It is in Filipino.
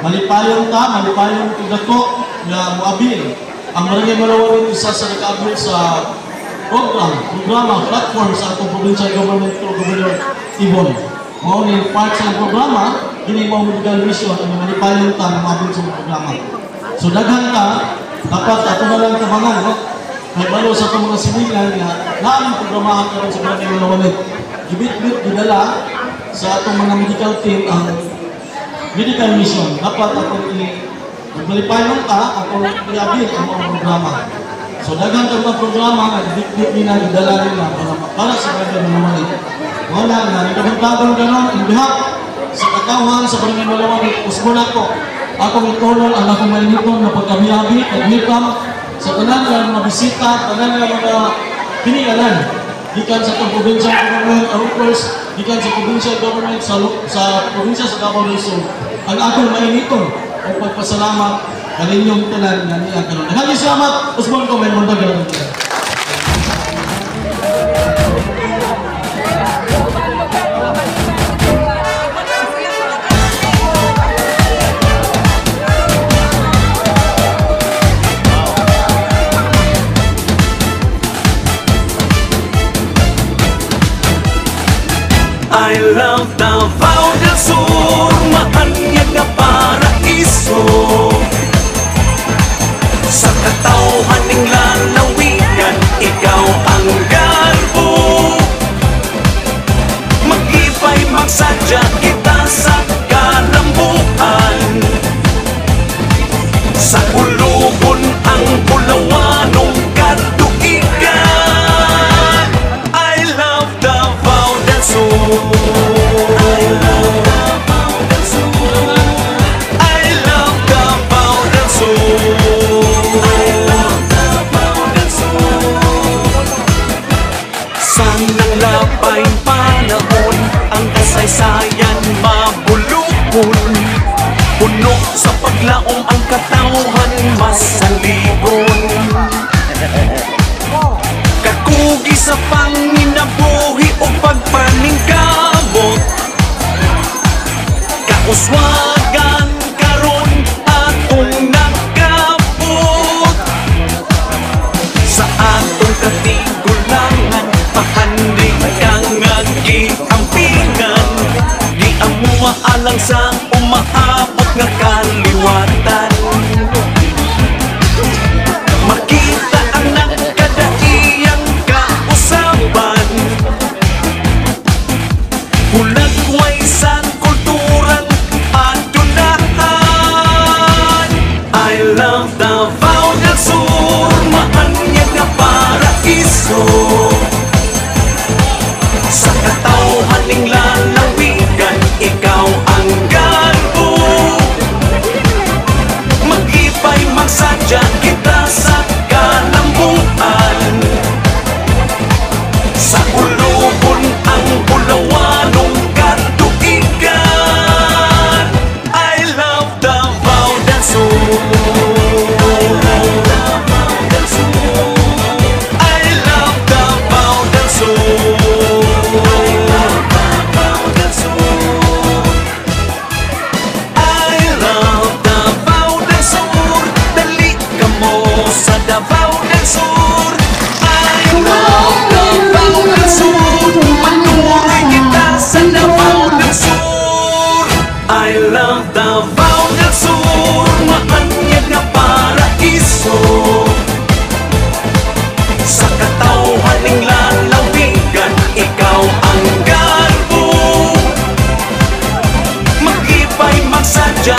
Malipayon tigato nga muabil. Ang Barangay Malawan isa sa nag-abil sa programa, platform sa atong provincial government to Governor Ibon. Mao ni part sa programa, kini mao medical mission ang malipayon ta nga mabil sa programa. So daghan ka, dapat ato na lang tabangan, no? Kay balo sa itong mga sinilan nga naaming programahan karon sa Barangay Malawan. Gibit-bit gidala sa atong mga medical team ang medical mission. Dapat atong malipayon ta atong iabil ang mga programa. So daghan ka mga programa nga bit-bit nila gidala nila para sa Barangay Malawan. Wala nga nagtabang ganon in behalf sa katawhan sa Barangay Malawan. Usbo na ko akong itulong ang akong maliniton na pagkabiyabi at welcome sa tanan nga mga bisita, tanan nga mga pinigalan gikan sa provincial government, or of course gikan sa provincial government sa probinsya sa Davao del Sur. Ang akong maliniton o pagpasalamat kaninyong tanan nga niya karon. Daghang salamat. Usbon ko may mundo ganon. I love Davao del Sur, maanyag na paraiso. Sa katawhan ning lalawigan, ikaw ang garbo. Mag-ibay magsadya kita sa kalambuan. Sa ulugon ang Bulawanong katuigan. I love Davao del Sur. I love Davao del Sur. I love Davao del Sur. I love Davao del Sur. Sanang labay panahon, ang kasaysayan mabulukon. Puno sa paglaom ang katawhan masaligon. Kakugi sa panginabuhi o pagpaningkamot. Kauswagan karon atong nakabot. Sa atong katigulangan, pahanding kang nag-iampingan. Di amuha alang sa umaabot nga kaliwatan. Makita ang nakadaiyang kausaban. Hulagway sa kulturang adunahan. I love Davao del Sur, maanyag na paraiso. Sa katawhan ning lalawigan, ikaw ang garbo. Mag-ibay magsadya kita sa kalambuan. Sa ulugon ang Bulawanong katuigan. I love Davao del Sur. I love Davao del Sur. I love Davao del Sur. I love Davao del Sur. I love Davao del Sur. Dali ka mo sa Davao del Sur. I love Davao del Sur. Manuray kita sa Davao del Sur. I love Davao del Sur, maanyag na paraiso. Sa katawhan ning lalawigan, ikaw ang garbo. Mag-ibay magsadya